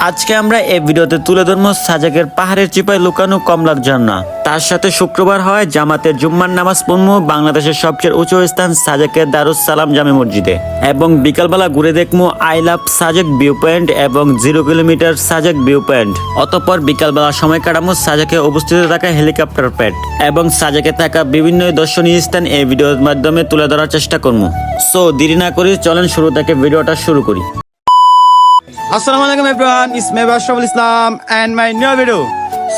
আজকে আমরা এই ভিডিওতে তুলে ধরবো সাজেকের পাহাড়ের চিপায় লুকানো কমলাক ঝর্ণা। তার সাথে শুক্রবার হয় জামাতের জুম্মার নামাজ পড়বো বাংলাদেশের সবচেয়ে উঁচু স্থান সাজেকের দারুস সালাম জামে মসজিদে, এবং বিকালবেলা ঘুরে দেখবো I love Sajek view point এবং 0 কিলোমিটার সাজেক ভিউ পয়েন্ট। অতঃপর বিকালবেলা সময় কাটাবো সাজেকে অবস্থিত থাকা হেলিকপ্টার প্যাড এবং সাজেকে থাকা বিভিন্ন দর্শনীয় স্থান এই ভিডিওর মাধ্যমে তুলে ধরার চেষ্টা করবো। সো দেরি না করি চলেন শুরু থেকে ভিডিওটা শুরু করি। আসসালামু আলাইকুম everyone, it's me Ashraful Islam and my new video.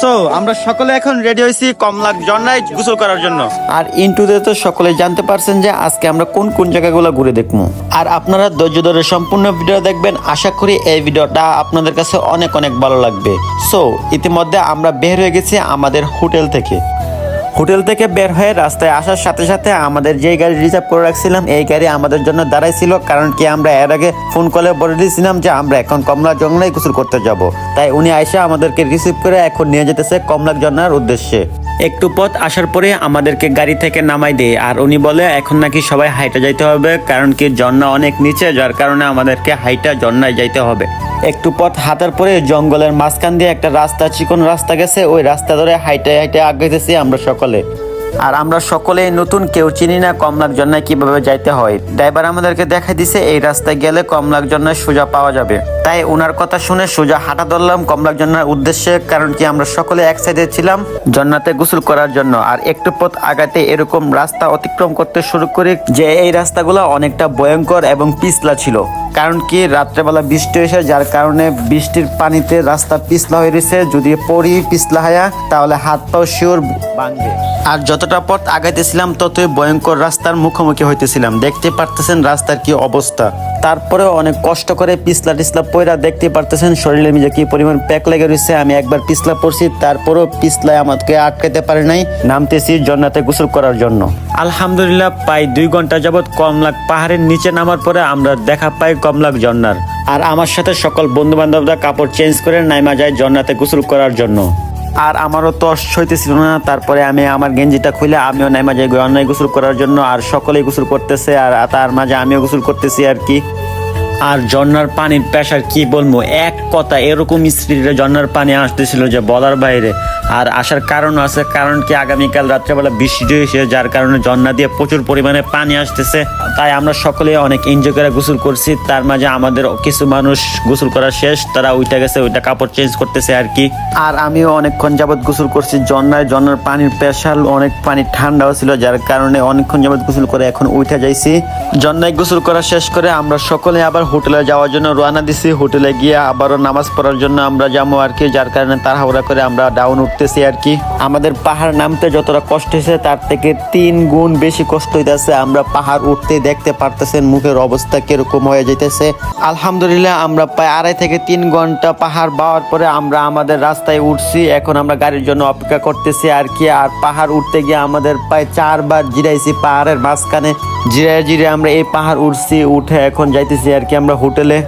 So আমরা সকলে এখন রেডি হইছি কমলাক ঝর্ণায় গোসল করার জন্য। আর ইন্টুতে তো সকলে জানতে পারছেন যে আজকে আমরা কোন কোন জায়গাগুলো ঘুরে দেখবো, আর আপনারা ধৈর্য ধরে সম্পূর্ণ ভিডিও দেখবেন। আশা করি এই ভিডিওটা আপনাদের কাছে অনেক অনেক ভালো লাগবে। সো ইতিমধ্যে আমরা বের হয়ে গেছি আমাদের হোটেল থেকে। হোটেল থেকে বের হয়ে রাস্তায় আসার সাথে সাথে আমাদের যে গাড়ি রিজার্ভ করে রাখছিলাম এই গাড়ি আমাদের জন্য দাঁড়াইছিল, কারণ কি আমরা এর আগে ফোন কলে বলে দিয়েছিলাম যে আমরা এখন কমলাক ঝর্ণায় গোসল করতে যাব। তাই উনি আইসা আমাদেরকে রিসিভ করে এখন নিয়ে যেতেছে কমলাক ঝর্ণার উদ্দেশ্যে। একটু পথ আসার পরে আমাদেরকে গাড়ি থেকে নামাই দেয়, আর উনি বলে এখন নাকি সবাই হাইটে যাইতে হবে, কারণ কি ঝর্ণা অনেক নিচে, যার কারণে আমাদেরকে হাইটা ঝর্ণায় যাইতে হবে। একটু পথ হাঁটার পরে জঙ্গলের মাঝখান দিয়ে একটা রাস্তা, চিকন রাস্তা গেছে, ওই রাস্তা ধরে হাইটে হাইটে আগাইতেছি আমরা সকলে। আর আমরা সকলেই নতুন, কেউ চিনি না কমলাক ঝর্ণায় কিভাবে যাইতে হয়। ড্রাইভার আমাদেরকে দেখাই দিছে এই রাস্তায় গেলে কমলাক ঝর্ণায় সোজা পাওয়া যাবে। তাই ওনার কথা শুনে সোজা হাঁটা ধরলাম কমলাক ঝর্ণার উদ্দেশ্যে, কারণ কি আমরা সকলে এক সাইডে ছিলাম ঝর্ণাতে গোসল করার জন্য। আর একটু পথ আগাতে এরকম রাস্তা অতিক্রম করতে শুরু করি যে এই রাস্তাগুলো অনেকটা ভয়ঙ্কর এবং পিছলা ছিল, কারণ কি রাত্রেবেলা বৃষ্টি হয়েছে, যার কারণে বৃষ্টির পানিতে রাস্তা পিছলা হয়ে রয়েছে। যদি পড়ি পিছলা হায়া তাহলে হাত পাও শিওর ভাঙবে। আর যতটা পথ আগাইতেছিলাম ততই ভয়ঙ্কর রাস্তার মুখোমুখি হইতেছিলাম। দেখতে পারতেছেন রাস্তার কি অবস্থা। তারপরেও অনেক কষ্ট করে পিছলা টিছলা পয়রা দেখতে পারতেছেন শরীরে মিজে কি পরিমাণ প্যাক লেগে রয়েছে। আমি একবার পিছলা পড়ছি, তারপরেও পিছলায় আমাকে আটকাতে পারে নাই। নামতেছি ঝর্ণাতে গোসল করার জন্য। আলহামদুলিল্লাহ প্রায় 2 ঘন্টা যাবৎ কমলাক পাহাড়ের নিচে নামার পরে আমরা দেখা পাই কমলাক ঝর্ণার। আর আমার সাথে সকল বন্ধু বান্ধবরা কাপড় চেঞ্জ করে নাইমা যায় ঝর্ণাতে গোসল করার জন্য। আর আমারও তো সইতেছিল না, তারপরে আমি আমার গেঞ্জিটা খুলে আমিও নাইমা যাই ঝর্ণায় গোসল করার জন্য। আর সকলেই গোসল করতেছে, আর তার মাঝে আমিও গোসল করতেছি আর কি। আর ঝর্ণার পানির প্রেসার কি বলবো, এক কথা এরকম স্পিডে ঝর্ণার পানি আসতেছিল যে বলার বাইরে। আর আসার কারণ আছে, কারণ কি আগামীকাল রাত্রেবেলা বৃষ্টি হয়েছে, যার কারণে ঝর্ণা দিয়ে প্রচুর পরিমাণে পানি আসতেছে। তাই আমরা সকলে অনেক এনজয় করে গোসল করছি। তার মাঝে আমাদের কিছু মানুষ গোসল করা শেষ, তারা উঠে গেছে, ওইটা কাপড় চেঞ্জ করতেছে আর কি। আর আমিও অনেকক্ষণ যাবৎ গোসল করছি ঝর্ণায়। ঝর্ণার পানির প্রেসার অনেক, পানি ঠান্ডাও ছিল, যার কারণে অনেকক্ষণ যাবৎ গোসল করে এখন উঠে যাইছি। ঝর্ণায় গোসল করা শেষ করে আমরা সকলে আবার হোটেলে যাওয়ার জন্য রওনা দিছি। হোটেলে গিয়ে আবারও নামাজ পড়ার জন্য আমরা যাবো আর কি, যার কারণে তাড়াহুড়া করে আমরা ডাউন উঠতেছি আর কি। আমাদের পাহাড় নামতে যতটা কষ্ট হয়েছে তার থেকে 3 গুণ বেশি কষ্ট হইতেছে। আমরা পাহাড় উঠতে দেখতে পারতেছেন মুখের অবস্থা কিরকম হয়ে যাইতেছে। আলহামদুলিল্লাহ আমরা প্রায় 2.5 থেকে 3 ঘন্টা পাহাড় বাওয়ার পরে আমরা আমাদের রাস্তায় উঠছি। এখন আমরা গাড়ির জন্য অপেক্ষা করতেছি আর কি। আর পাহাড় উঠতে গিয়ে আমাদের প্রায় 4 বার জিরাইছি পাহাড়ের মাঝখানে। জিরে আমরা এই পাহাড় উঠছি, উঠে এখন যাইতেছি আর কি আমরা হোটেলে।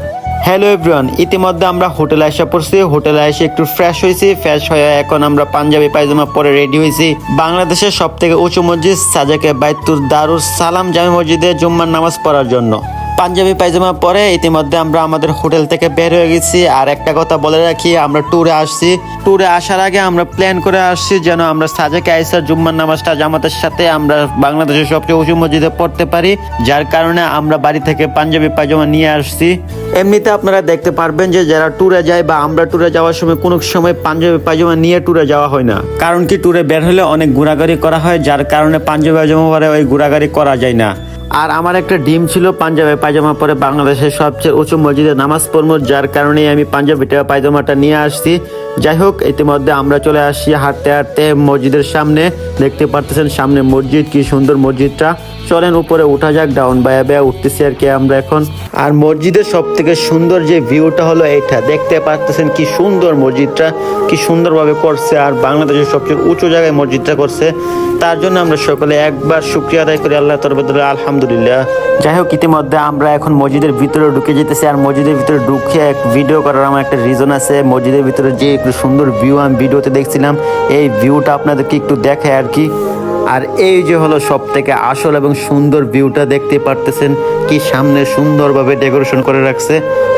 হ্যালো এভরিওয়ান, ইতিমধ্যে আমরা হোটেলে এসে পড়ছি। হোটেলে এসে একটু ফ্রেশ হয়েছি। ফ্রেশ হয়ে এখন আমরা পাঞ্জাবি পায়জামা পরে রেডি হয়েছি বাংলাদেশের সব থেকে উঁচু মসজিদ সাজেকে বাইতুল দারুস সালাম জামে মসজিদে জুম্মার নামাজ পড়ার জন্য। পাঞ্জাবি পায়জামা পরে ইতিমধ্যে আমরা আমাদের হোটেল থেকে বের হয়ে গেছি। আর একটা কথা বলে রাখি, আমরা ট্যুরে আসছি। ট্যুরে আসার আগে আমরা প্ল্যান করে আসছি যেন আমরা সাজেকে আইসা জুম্মার নামাজটা জামাতের সাথে আমরা বাংলাদেশের সবচেয়ে উঁচু মসজিদে পড়তে পারি, যার কারণে আমরা বাড়ি থেকে পাঞ্জাবি পায়জামা নিয়ে আসছি। এমনিতে আপনারা দেখতে পারবেন যে যারা ট্যুরে যায় বা আমরা ট্যুরে যাওয়ার সময় কোনো সময় পাঞ্জাবি পায়জামা নিয়ে ট্যুরে যাওয়া হয় না, কারণ কি ট্যুরে বের হলে অনেক ঘোরাঘুরি করা হয়, যার কারণে পাঞ্জাবি পায়জামা পরে ওই ঘোরাঘুরি করা যায় না। আর আমার একটা ডিম ছিল পাঞ্জাবি পায়জামা পরে বাংলাদেশের সবচেয়ে উঁচু মসজিদে নামাজ পড়বো, যার কারণে আমি পাঞ্জাবি পায়জামাটা নিয়ে আসছি। যাই হোক, ইতিমধ্যে আমরা চলে আসছি হাঁটতে হাঁটতে মসজিদের সামনে। দেখতে পারতেছেন সামনে মসজিদ, কি সুন্দর মসজিদটা। চলেন উপরে উঠা যাক, ডাউন বায়া উঠতেছি আর কি আমরা এখন। আর মসজিদের সব থেকে সুন্দর যে ভিউটা হলো এটা, দেখতে পারতেছেন কি সুন্দর মসজিদটা, কি সুন্দরভাবে করছে। আর বাংলাদেশের সবচেয়ে উঁচু জায়গায় মসজিদটা করছে, তার জন্য আমরা সকলে একবার শুকরিয়া আদায় করি আল্লাহ তরফে, আলহামদুলিল্লাহ। যাই হোক, ইতিমধ্যে আমরা এখন মসজিদের ভিতরে ঢুকে যেতেছি। আর মসজিদের ভিতরে ঢুকে এক ভিডিও করার আমার একটা রিজন আছে। মসজিদের ভিতরে যে একটু সুন্দর ভিউ আমি ভিডিওতে দেখছিলাম, এই ভিউটা আপনাদেরকে একটু দেখায় আর কি। আর এই যে হলো সব থেকে আসল এবং সুন্দর ভিউটা দেখতে পারতেছেন, কি সামনে সুন্দরভাবে ডেকোরেশন করে রাখছে।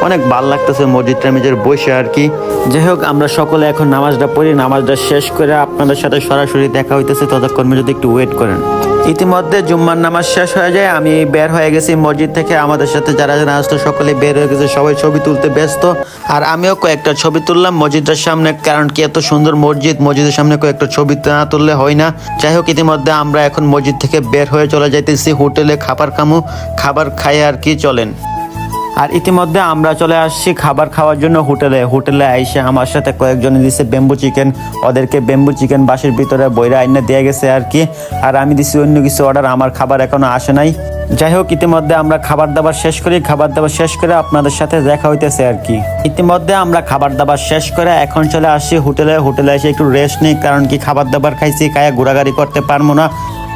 অনেক ভালো লাগতেছে মসজিদটা নিজের বসে আর কি। যাই হোক, আমরা সকলে এখন নামাজটা পড়ি, নামাজটা শেষ করে আপনাদের সাথে সরাসরি দেখা হইতেছে, ততক্ষণ যদি একটু ওয়েট করেন। ইতিমধ্যে জুম্মার নামাজ শেষ হয়ে যায়, আমি বের হয়ে গেছি মসজিদ থেকে। আমাদের সাথে যারা যারা আসতো সকলে বের হয়ে গেছে, সবাই ছবি তুলতে ব্যস্ত। আর আমিও কয়েকটা ছবি তুললাম মসজিদের সামনে, কারণ কি এত সুন্দর মসজিদ, মসজিদের সামনে কয়েকটা ছবি না তুললে হয় না। যাই হোক, ইতিমধ্যে আমরা এখন মসজিদ থেকে বের হয়ে চলে যাইতেছি হোটেলে খাবার খামু, খাবার খাই আর কি চলেন। আর ইতিমধ্যে আমরা চলে আসছি খাবার খাওয়ার জন্য হোটেলে আইসে আমার সাথে কয়েকজন দিছে বেম্বু চিকেন, ওদেরকে বেম্বু চিকেন বাসের ভিতরে বইরা আইনা দিয়ে গেছে আর কি। আর আমি দিছি অন্য কিছু অর্ডার, আমার খাবার এখনো আসে নাই। যাই হোক, ইতিমধ্যে আমরা খাবার দাবার শেষ করি, খাবার দাবার শেষ করে আপনাদের সাথে দেখা হইতেছে আর কি। ইতিমধ্যে আমরা খাবার দাবার শেষ করে এখন চলে আসছি হোটেলে এসে একটু রেস্ট নিই, কারণ কি খাবার দাবার খাইছি, খাইয়া ঘোরাঘুরি করতে পারবো না।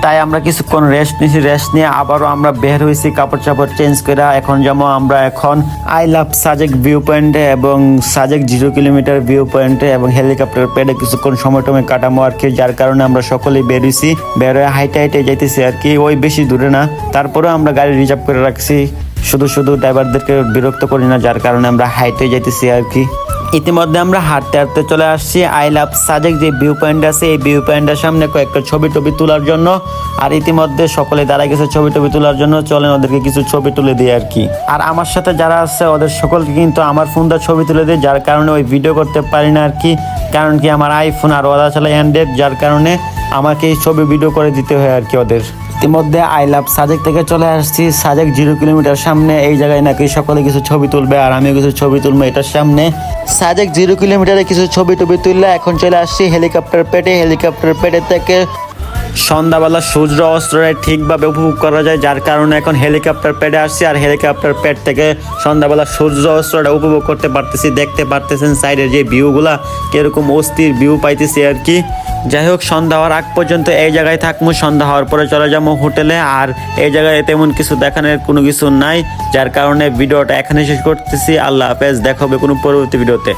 তাই আমরা কিছুক্ষণ রেস্ট নিয়েছি, রেস্ট নিয়ে আবারও আমরা বের হয়েছি কাপড় চাপড় চেঞ্জ করে। এখন যেমন আমরা এখন আই লাভ সাজেক ভিউ পয়েন্টে এবং সাজেক 0 কিলোমিটার ভিউ পয়েন্টে এবং হেলিকপ্টার প্যাডে কিছুক্ষণ সময় টমে কাটামো আর কি। যার কারণে আমরা সকলেই বেরোইছি, বের হয়ে হাইটে যাইতেছি আর কি, ওই বেশি দূরে না। তারপরেও আমরা গাড়ি রিজার্ভ করে রাখছি, শুধু ড্রাইভারদেরকে বিরক্ত করি না, যার কারণে আমরা হাইটে যাইতেছি আর কি। ইতিমধ্যে আমরা হাঁটতে হাঁটতে চলে আসছি আই লাভ সাজেক যে ভিউ পয়েন্ট আছে, এই ভিউ পয়েন্টের সামনে কয়েকটা ছবি তোলার জন্য। আর ইতিমধ্যে সকলে দাঁড়ায় গেছে ছবি তোলার জন্য, চলেন ওদেরকে কিছু ছবি তুলে দিই আর কি। আর আমার সাথে যারা আছে ওদের সকলকে কিন্তু আমার ফোন দিয়ে ছবি তুলে দিই, যার কারণে ওই ভিডিও করতে পারি না আর কি। কারণ কি আমার আইফোন আর ওরা চলে অ্যান্ড্রয়েড, যার কারণে আমাকে এই ছবি ভিডিও করে দিতে হয় আর কি ওদের। ইতিমধ্যে আই লাভ সাজেক থেকে চলে আসছি সাজেক 0 কিলোমিটার সামনে, এই জায়গায় নাকি সকলে কিছু ছবি তুলবে আর আমিও কিছু ছবি তুলবো এটার সামনে। সাজেক 0 কিলোমিটারে কিছু ছবি তুললে এখন চলে আসছি হেলিকপ্টার প্যাডে থেকে সন্ধ্যাবেলা সূর্য অস্ত্রে ঠিকভাবে উপভোগ করা যায়, যার কারণে এখন হেলিকপ্টার প্যাডে আসছি। আর হেলিকপ্টার প্যাড থেকে সন্ধ্যাবেলা সূর্য অস্ত্রটা উপভোগ করতে পারতেছি, দেখতে পারতেছেন সাইডের যে ভিউগুলা কিরকম অস্থির ভিউ পাইতেছি আর কি। যাই হোক, সন্ধ্যা হওয়ার আগ পর্যন্ত এই জায়গায় থাকবো, সন্ধ্যা হওয়ার পরে চলে যাবো হোটেলে। আর এই জায়গায় তেমন কিছু দেখানোর কোনো কিছু নাই, যার কারণে ভিডিওটা এখানে শেষ করতেছি। আল্লাহ হাফেজ, দেখা হবে কোনো পরবর্তী ভিডিওতে।